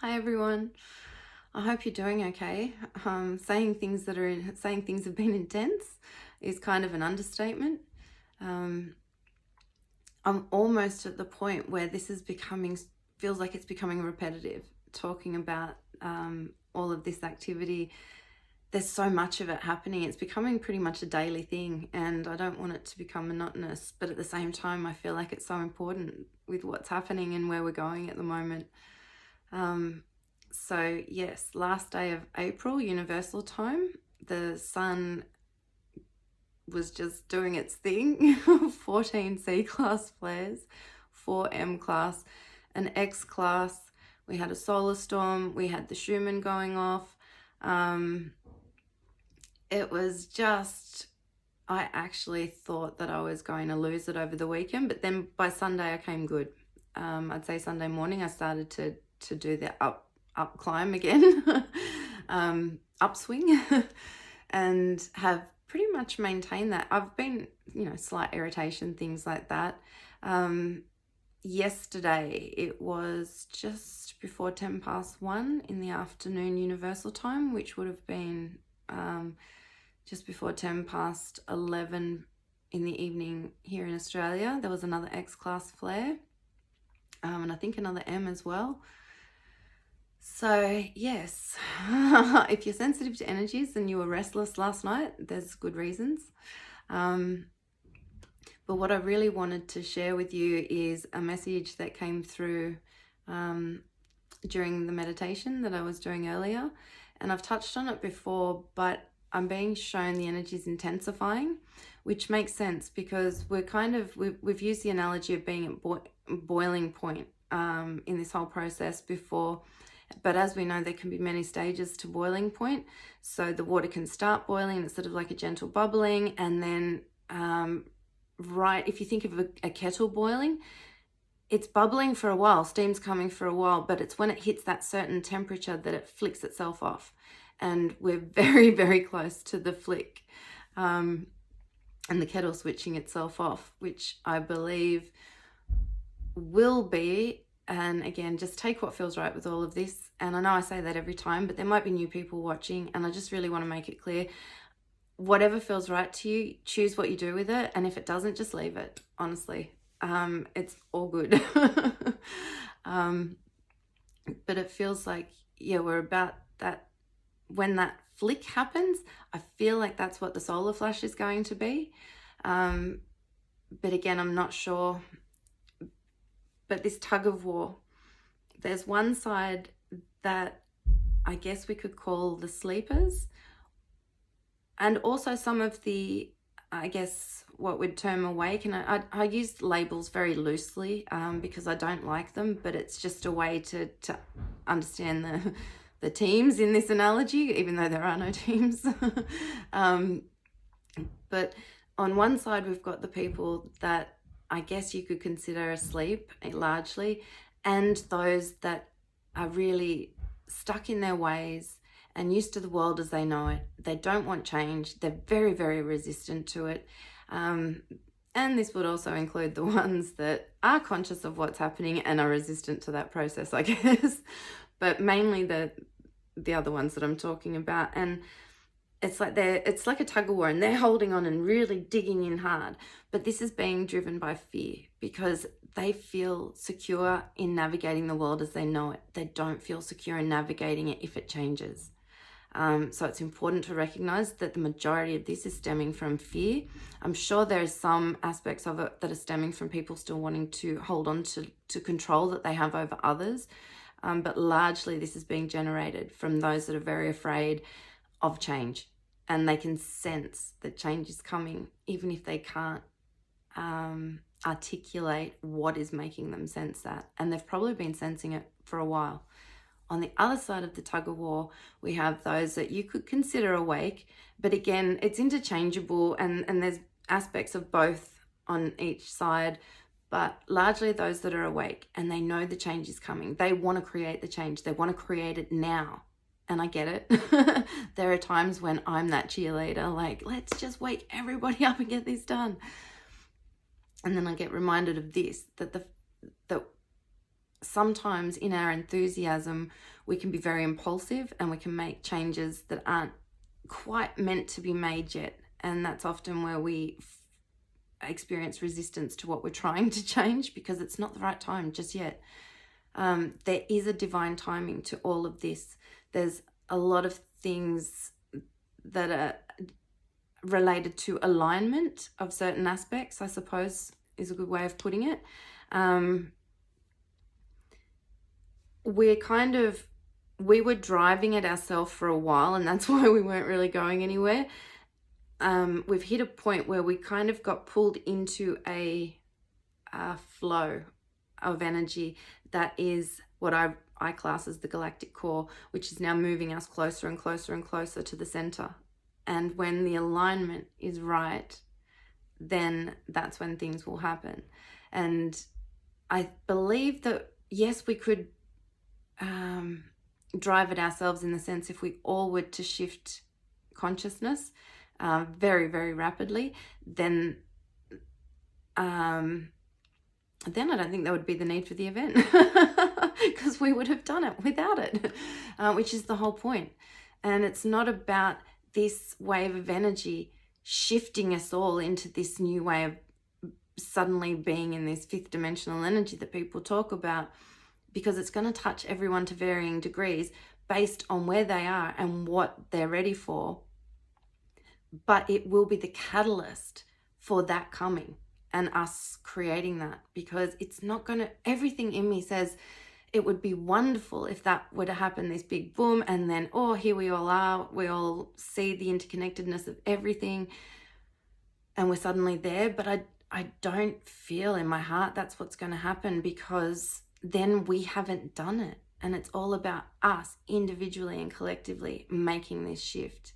Hi everyone. I hope you're doing okay. Saying things have been intense is kind of an understatement. Um, I'm almost at the point where this is feels like it's becoming repetitive. Talking about all of this activity, there's so much of it happening. It's becoming pretty much a daily thing, and I don't want it to become monotonous. But at the same time, I feel like it's so important with what's happening and where we're going at the moment. So yes, last day of April, Universal Time, the sun was just doing its thing. 14 C class flares, 4 M class, an X class. We had a solar storm. We had the Schumann going off. It was just, I actually thought that I was going to lose it over the weekend, but then by Sunday I came good. I'd say Sunday morning I started to do the up climb again, upswing, and have pretty much maintained that. I've been, slight irritation, things like that. Yesterday it was just before 1:10 in the afternoon Universal Time, which would have been just before 11:10 in the evening here in Australia. There was another X class flare, and I think another M as well. So yes, if you're sensitive to energies and you were restless last night, there's good reasons. But what I really wanted to share with you is a message that came through during the meditation that I was doing earlier. And I've touched on it before, but I'm being shown the energies intensifying, which makes sense because we've used the analogy of being at boiling point in this whole process before. But as we know, there can be many stages to boiling point. So the water can start boiling, it's sort of like a gentle bubbling. And then, if you think of a kettle boiling, it's bubbling for a while, steam's coming for a while, but it's when it hits that certain temperature that it flicks itself off. And we're very, very close to the flick and the kettle switching itself off, which I believe will be. And again, just take what feels right with all of this. And I know I say that every time, but there might be new people watching, and I just really want to make it clear. Whatever feels right to you, choose what you do with it. And if it doesn't, just leave it, honestly. It's all good. But it feels like, we're about that. When that flick happens, I feel like that's what the solar flash is going to be. But again, I'm not sure. But this tug of war, there's one side that I guess we could call the sleepers, and also some of the, I guess, what we'd term awake. And I use labels very loosely because I don't like them, but it's just a way to understand the teams in this analogy, even though there are no teams. But on one side, we've got the people that I guess you could consider asleep largely, and those that are really stuck in their ways and used to the world as they know it. They don't want change. They're very, very resistant to it. And this would also include the ones that are conscious of what's happening and are resistant to that process, I guess. But mainly the other ones that I'm talking about. And it's like a tug of war, and they're holding on and really digging in hard. But this is being driven by fear because they feel secure in navigating the world as they know it. They don't feel secure in navigating it if it changes. So it's important to recognize that the majority of this is stemming from fear. I'm sure there are some aspects of it that are stemming from people still wanting to hold on to control that they have over others. But largely this is being generated from those that are very afraid of change, and they can sense that change is coming, even if they can't articulate what is making them sense that. And they've probably been sensing it for a while. On the other side of the tug of war, we have those that you could consider awake, but again, it's interchangeable, and there's aspects of both on each side, but largely those that are awake and they know the change is coming. They want to create the change. They want to create it now. And I get it. There are times when I'm that cheerleader, like, let's just wake everybody up and get this done. And then I get reminded of this, that sometimes in our enthusiasm, we can be very impulsive and we can make changes that aren't quite meant to be made yet. And that's often where we experience resistance to what we're trying to change, because it's not the right time just yet. There is a divine timing to all of this. There's a lot of things that are related to alignment of certain aspects, I suppose is a good way of putting it. We were driving it ourselves for a while, and that's why we weren't really going anywhere. We've hit a point where we kind of got pulled into a flow of energy that is what I class as the galactic core, which is now moving us closer and closer and closer to the center. And when the alignment is right, then that's when things will happen. And I believe that, yes, we could drive it ourselves, in the sense if we all were to shift consciousness very, very rapidly, then I don't think there would be the need for the event, because we would have done it without it, which is the whole point. And it's not about this wave of energy shifting us all into this new way of suddenly being in this fifth dimensional energy that people talk about, because it's going to touch everyone to varying degrees based on where they are and what they're ready for. But it will be the catalyst for that coming and us creating that, because it's not going to, everything in me says it would be wonderful if that were to happen, this big boom, and then, oh, here we all are, we all see the interconnectedness of everything and we're suddenly there. But I don't feel in my heart that's what's going to happen, because then we haven't done it. And it's all about us individually and collectively making this shift.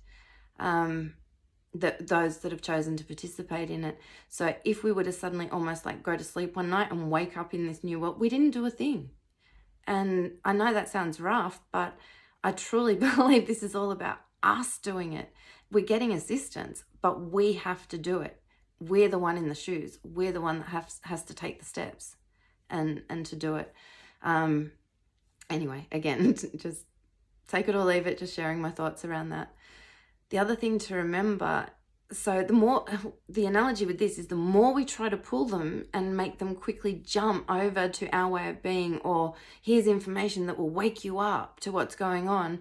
Those that have chosen to participate in it. So if we were to suddenly almost like go to sleep one night and wake up in this new world, we didn't do a thing. And I know that sounds rough, but I truly believe this is all about us doing it. We're getting assistance, but we have to do it. We're the one in the shoes. We're the one that has to take the steps and to do it. Anyway, again, just take it or leave it, just sharing my thoughts around that. The other thing to remember, so the analogy with this is, the more we try to pull them and make them quickly jump over to our way of being, or here's information that will wake you up to what's going on,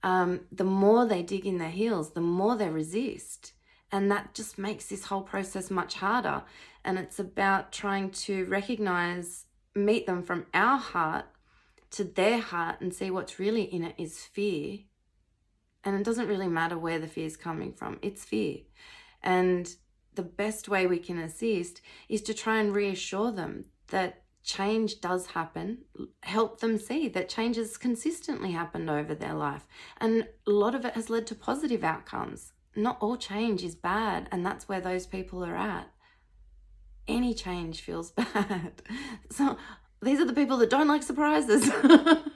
the more they dig in their heels, the more they resist. And that just makes this whole process much harder. And it's about trying to meet them from our heart to their heart and see what's really in it is fear. And it doesn't really matter where the fear is coming from. It's fear. And the best way we can assist is to try and reassure them that change does happen. Help them see that change has consistently happened over their life. And a lot of it has led to positive outcomes. Not all change is bad. And that's where those people are at. Any change feels bad. So these are the people that don't like surprises. Do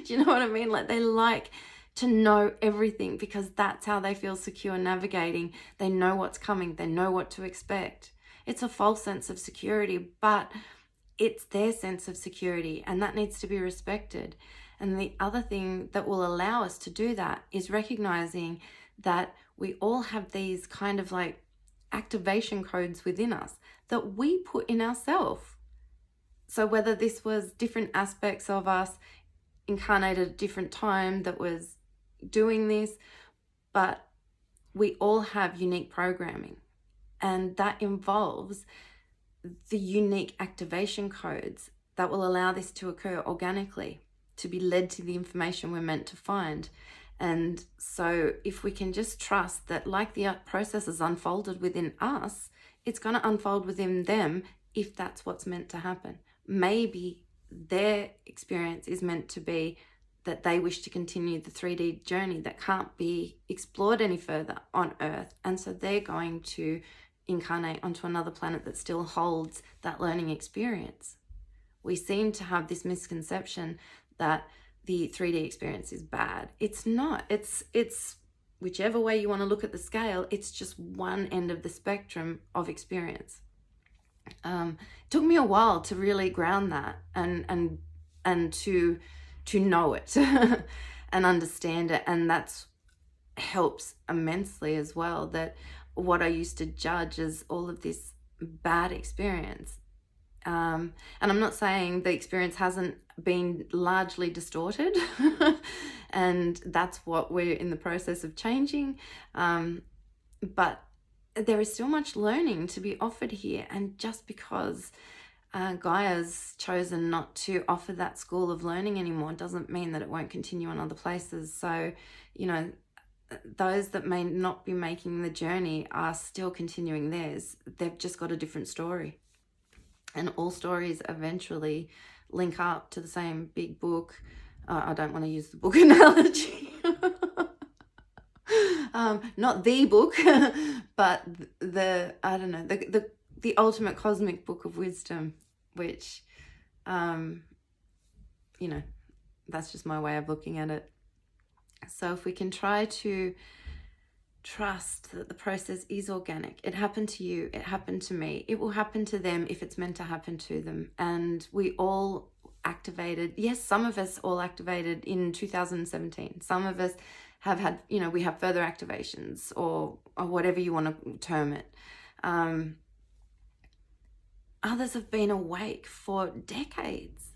you know what I mean? Like, they like to know everything, because that's how they feel secure navigating. They know what's coming. They know what to expect. It's a false sense of security, but it's their sense of security, and that needs to be respected. And the other thing that will allow us to do that is recognizing that we all have these kind of like activation codes within us that we put in ourselves. So whether this was different aspects of us incarnated at a different time that was doing this, but we all have unique programming, and that involves the unique activation codes that will allow this to occur organically, to be led to the information we're meant to find. And so if we can just trust that, like the processes unfolded within us, it's going to unfold within them if that's what's meant to happen. Maybe their experience is meant to be that they wish to continue the 3D journey that can't be explored any further on Earth. And so they're going to incarnate onto another planet that still holds that learning experience. We seem to have this misconception that the 3D experience is bad. It's not. It's whichever way you want to look at the scale, it's just one end of the spectrum of experience. It took me a while to really ground that and to know it and understand it, and that's helps immensely as well. That what I used to judge as all of this bad experience, and I'm not saying the experience hasn't been largely distorted, and that's what we're in the process of changing. But there is still much learning to be offered here, and just because Gaia's chosen not to offer that school of learning anymore doesn't mean that it won't continue in other places. So, you know, those that may not be making the journey are still continuing theirs. They've just got a different story. And all stories eventually link up to the same big book. I don't want to use the book analogy. Not the book, but I don't know, the ultimate cosmic book of wisdom, which, you know, that's just my way of looking at it. So if we can try to trust that the process is organic, it happened to you, it happened to me, it will happen to them if it's meant to happen to them. And we all activated, yes, some of us all activated in 2017. Some of us have had, you know, we have further activations or whatever you want to term it. Others have been awake for decades.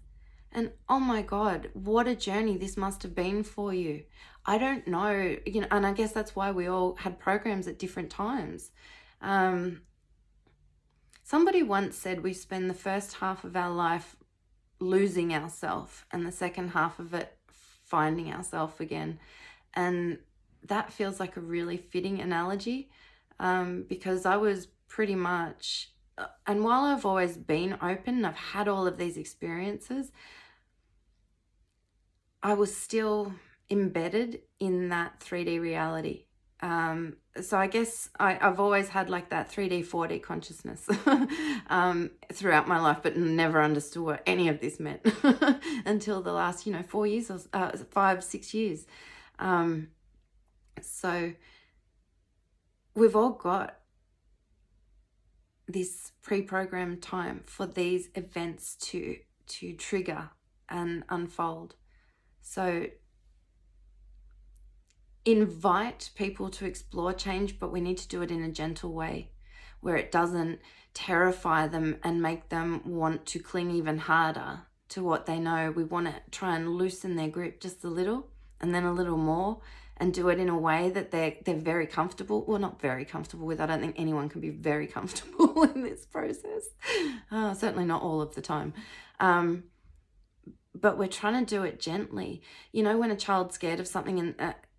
And oh my God, what a journey this must have been for you. I don't know, you know, and I guess that's why we all had programs at different times. Somebody once said we spend the first half of our life losing ourselves and the second half of it finding ourselves again. And that feels like a really fitting analogy, because I was pretty much, and while I've always been open, I've had all of these experiences, I was still embedded in that 3D reality. So I guess I've always had like that 3D, 4D consciousness throughout my life, but never understood what any of this meant until the last, 4 years or 5, 6 years. So we've all got this pre-programmed time for these events to trigger and unfold. So invite people to explore change, but we need to do it in a gentle way where it doesn't terrify them and make them want to cling even harder to what they know. We want to try and loosen their grip just a little and then a little more, and do it in a way that they're very comfortable. Well, not very comfortable with. I don't think anyone can be very comfortable in this process. Certainly not all of the time. But we're trying to do it gently. You know, when a child's scared of something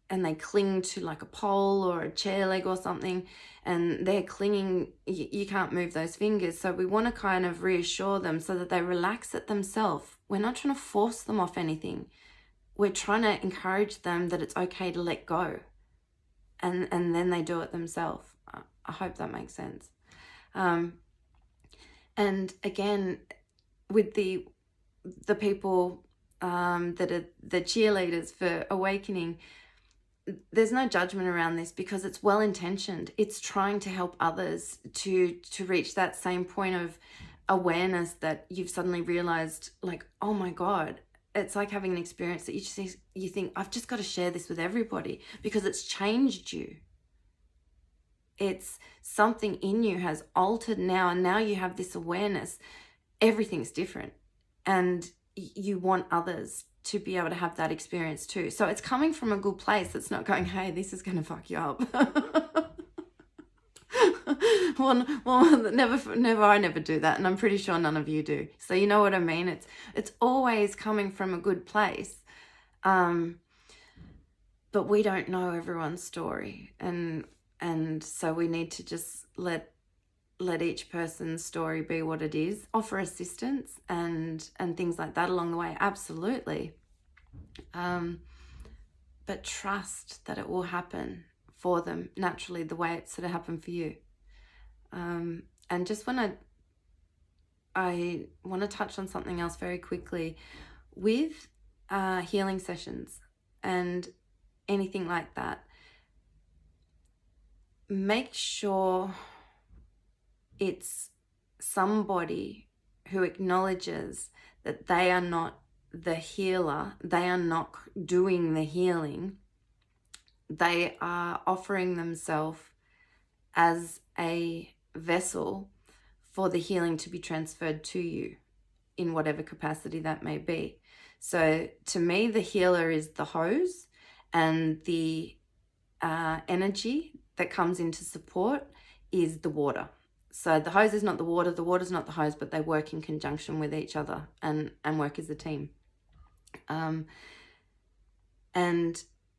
and they cling to like a pole or a chair leg or something, and they're clinging, you can't move those fingers. So we want to kind of reassure them so that they relax it themselves. We're not trying to force them off anything. We're trying to encourage them that it's okay to let go. And then they do it themselves. I hope that makes sense. And again, with the people that are the cheerleaders for awakening, there's no judgment around this because it's well-intentioned. It's trying to help others to reach that same point of awareness that you've suddenly realized, like, oh my God, it's like having an experience that you think, I've just got to share this with everybody because it's changed you. It's something in you has altered now, and now you have this awareness. Everything's different, and you want others to be able to have that experience too. So it's coming from a good place. It's not going, hey, this is going to fuck you up. well, never. I never do that, and I'm pretty sure none of you do. So you know what I mean. It's always coming from a good place, but we don't know everyone's story, and so we need to just let each person's story be what it is. Offer assistance and things like that along the way, absolutely. But trust that it will happen for them naturally the way it sort of happened for you. And just when I want to touch on something else very quickly with healing sessions and anything like that, make sure it's somebody who acknowledges that they are not the healer, they are not doing the healing, they are offering themselves as a vessel for the healing to be transferred to you in whatever capacity that may be. So to me, the healer is the hose, and the energy that comes into support is the water. So the hose is not the water's not the hose, but they work in conjunction with each other and work as a team. And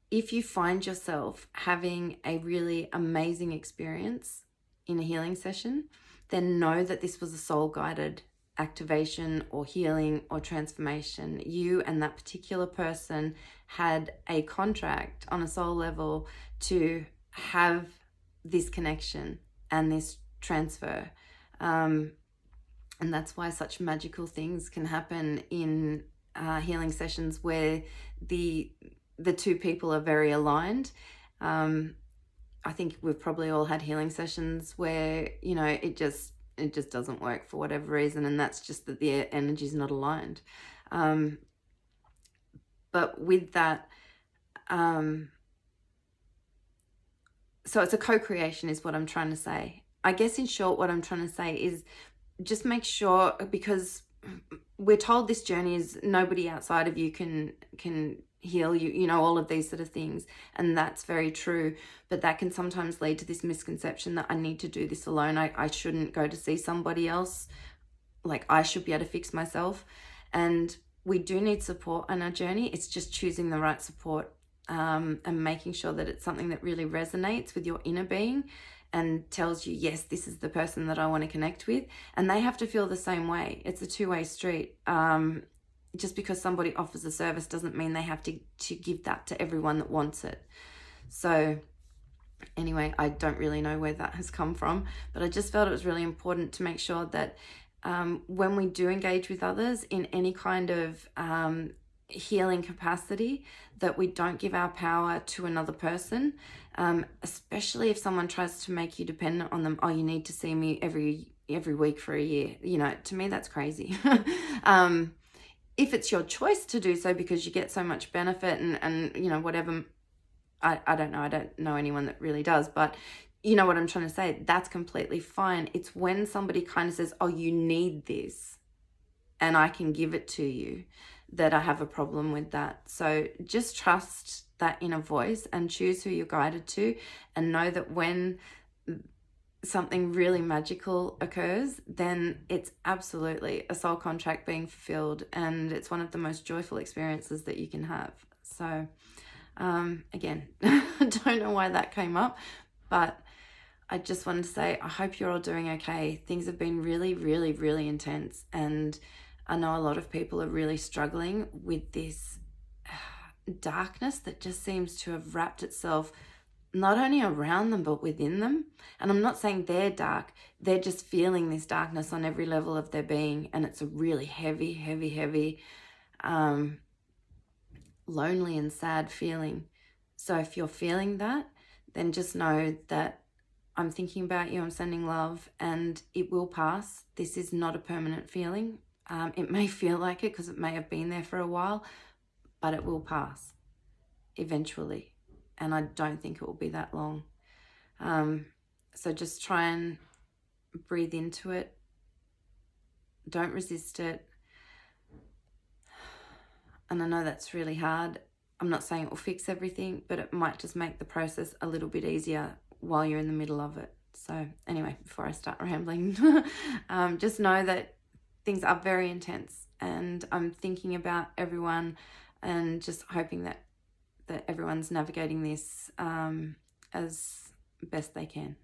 if you find yourself having a really amazing experience in a healing session, then know that this was a soul-guided activation or healing or transformation. You and that particular person had a contract on a soul level to have this connection and this transfer. And that's why such magical things can happen in healing sessions where the two people are very aligned. I think we've probably all had healing sessions where, you know, it just doesn't work for whatever reason, and that's just that the energy is not aligned. But with that, so it's a co-creation is what I'm trying to say. I guess in short, what I'm trying to say is just make sure, because we're told this journey is nobody outside of you can heal you, you know, all of these sort of things, and that's very true, but that can sometimes lead to this misconception that I need to do this alone. I shouldn't go to see somebody else, like I should be able to fix myself. And we do need support on our journey. It's just choosing the right support, and making sure that it's something that really resonates with your inner being and tells you, yes, this is the person that I want to connect with. And they have to feel the same way. It's a two-way street. Just because somebody offers a service doesn't mean they have to give that to everyone that wants it. So anyway, I don't really know where that has come from, but I just felt it was really important to make sure that when we do engage with others in any kind of healing capacity, that we don't give our power to another person, especially if someone tries to make you dependent on them. Oh, you need to see me every week for a year. You know, to me, that's crazy. If it's your choice to do so because you get so much benefit and you know, whatever, I don't know. I don't know anyone that really does, but you know what I'm trying to say? That's completely fine. It's when somebody kind of says, oh, you need this and I can give it to you, that I have a problem with that. So just trust that inner voice and choose who you're guided to, and know that when something really magical occurs, then it's absolutely a soul contract being fulfilled, and it's one of the most joyful experiences that you can have. So again, I don't know why that came up, but I just wanted to say I hope you're all doing okay. Things have been really, really, really intense, and I know a lot of people are really struggling with this darkness that just seems to have wrapped itself not only around them but within them. And I'm not saying they're dark, they're just feeling this darkness on every level of their being, and it's a really heavy, heavy, heavy, lonely and sad feeling. So if you're feeling that, then just know that I'm thinking about you, I'm sending love, and it will pass. This is not a permanent feeling. It may feel like it because it may have been there for a while, but it will pass eventually. And I don't think it will be that long. So just try and breathe into it. Don't resist it. And I know that's really hard. I'm not saying it will fix everything, but it might just make the process a little bit easier while you're in the middle of it. So anyway, before I start rambling, just know that things are very intense, and I'm thinking about everyone and just hoping that everyone's navigating this as best they can.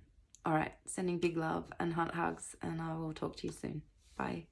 All right, sending big love and hugs, and I will talk to you soon. Bye.